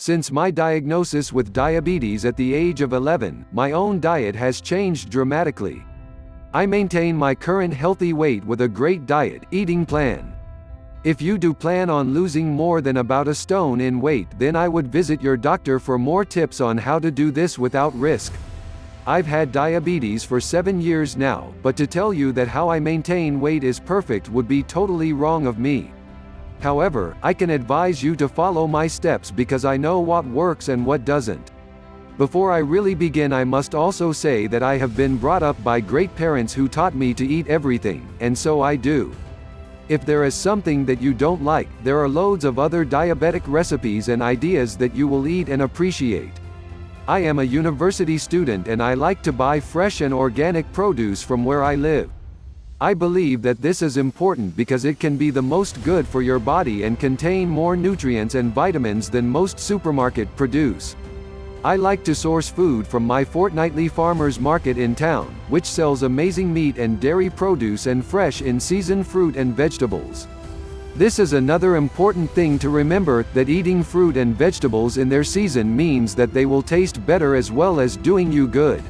Since my diagnosis with diabetes at the age of 11, my own diet has changed dramatically. I maintain my current healthy weight with a great diet, eating plan. If you do plan on losing more than about a stone in weight, then I would visit your doctor for more tips on how to do this without risk. I've had diabetes for 7 years now, but to tell you that how I maintain weight is perfect would be totally wrong of me. However, I can advise you to follow my steps because I know what works and what doesn't. Before I really begin, I must also say that I have been brought up by great parents who taught me to eat everything, and so I do. If there is something that you don't like, there are loads of other diabetic recipes and ideas that you will eat and appreciate. I am a university student and I like to buy fresh and organic produce from where I live. I believe that this is important because it can be the most good for your body and contain more nutrients and vitamins than most supermarket produce. I like to source food from my fortnightly farmers market in town, which sells amazing meat and dairy produce and fresh in-season fruit and vegetables. This is another important thing to remember, that eating fruit and vegetables in their season means that they will taste better as well as doing you good.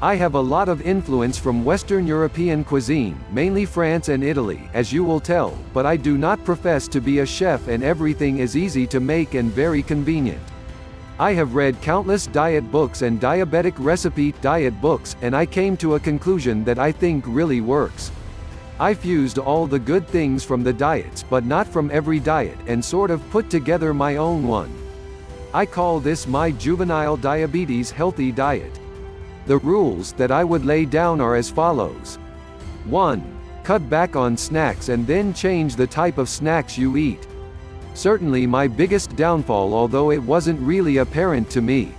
I have a lot of influence from Western European cuisine, mainly France and Italy, as you will tell, but I do not profess to be a chef and everything is easy to make and very convenient. I have read countless diet books and diabetic recipe diet books, and I came to a conclusion that I think really works. I fused all the good things from the diets but not from every diet and sort of put together my own one. I call this my juvenile diabetes healthy diet. The rules that I would lay down are as follows. 1. Cut back on snacks and then change the type of snacks you eat. Certainly my biggest downfall, although it wasn't really apparent to me.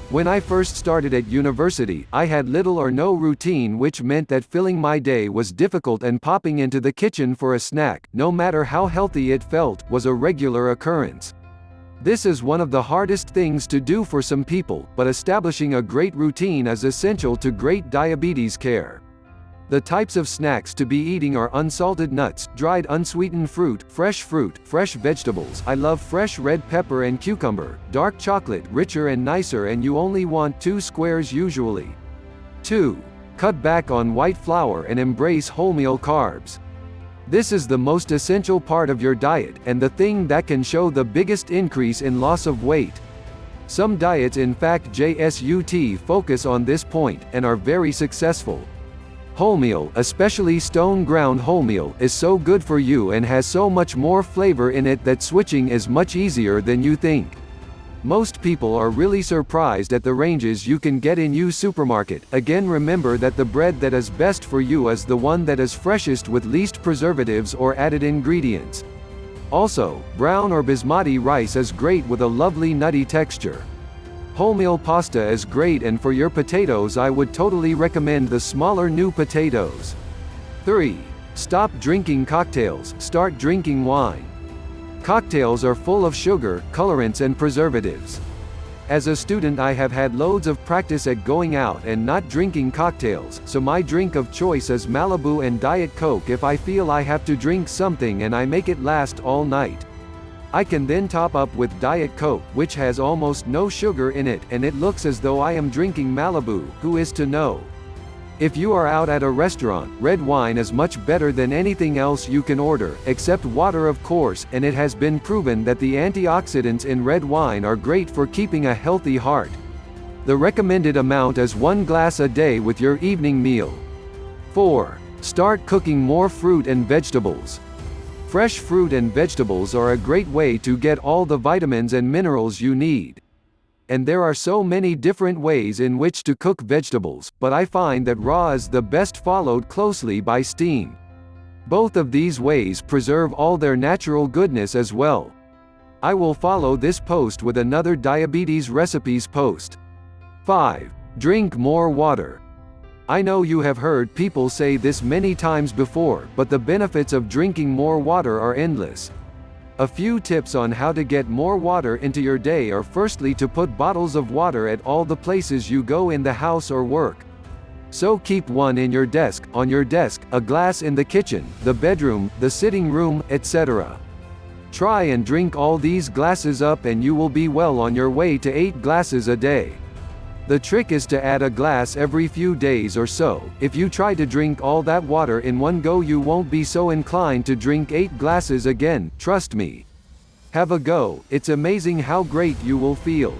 When I first started at university, I had little or no routine, which meant that filling my day was difficult and popping into the kitchen for a snack, no matter how healthy it felt, was a regular occurrence. This is one of the hardest things to do for some people, but establishing a great routine is essential to great diabetes care. The types of snacks to be eating are unsalted nuts, dried unsweetened fruit, fresh vegetables. I love fresh red pepper and cucumber, dark chocolate, richer and nicer, and you only want 2 squares usually. 2. Cut back on white flour and embrace wholemeal carbs. This is the most essential part of your diet, and the thing that can show the biggest increase in loss of weight. Some diets, in fact just focus on this point, and are very successful. Wholemeal, especially stone ground wholemeal, is so good for you and has so much more flavor in it that switching is much easier than you think. Most people are really surprised at the ranges you can get in your supermarket. Again, remember that the bread that is best for you is the one that is freshest with least preservatives or added ingredients. Also, brown or basmati rice is great with a lovely nutty texture. Wholemeal pasta is great, and for your potatoes I would totally recommend the smaller new potatoes. 3. Stop drinking cocktails, start drinking wine. Cocktails are full of sugar, colorants and preservatives. As a student I have had loads of practice at going out and not drinking cocktails, so my drink of choice is Malibu and Diet Coke if I feel I have to drink something, and I make it last all night. I can then top up with Diet Coke, which has almost no sugar in it, and it looks as though I am drinking Malibu. Who is to know? If you are out at a restaurant, red wine is much better than anything else you can order, except water of course, and it has been proven that the antioxidants in red wine are great for keeping a healthy heart. The recommended amount is 1 glass a day with your evening meal. 4. Start cooking more fruit and vegetables. Fresh fruit and vegetables are a great way to get all the vitamins and minerals you need. And there are so many different ways in which to cook vegetables, but I find that raw is the best, followed closely by steam. Both of these ways preserve all their natural goodness as well. I will follow this post with another diabetes recipes post. 5. Drink more water. I know you have heard people say this many times before, but the benefits of drinking more water are endless. A few tips on how to get more water into your day are: firstly, to put bottles of water at all the places you go in the house or work. So keep one in your desk, on your desk, a glass in the kitchen, the bedroom, the sitting room, etc. Try and drink all these glasses up and you will be well on your way to 8 glasses a day. The trick is to add a glass every few days or so. If you try to drink all that water in one go, you won't be so inclined to drink 8 glasses again, trust me. Have a go, it's amazing how great you will feel.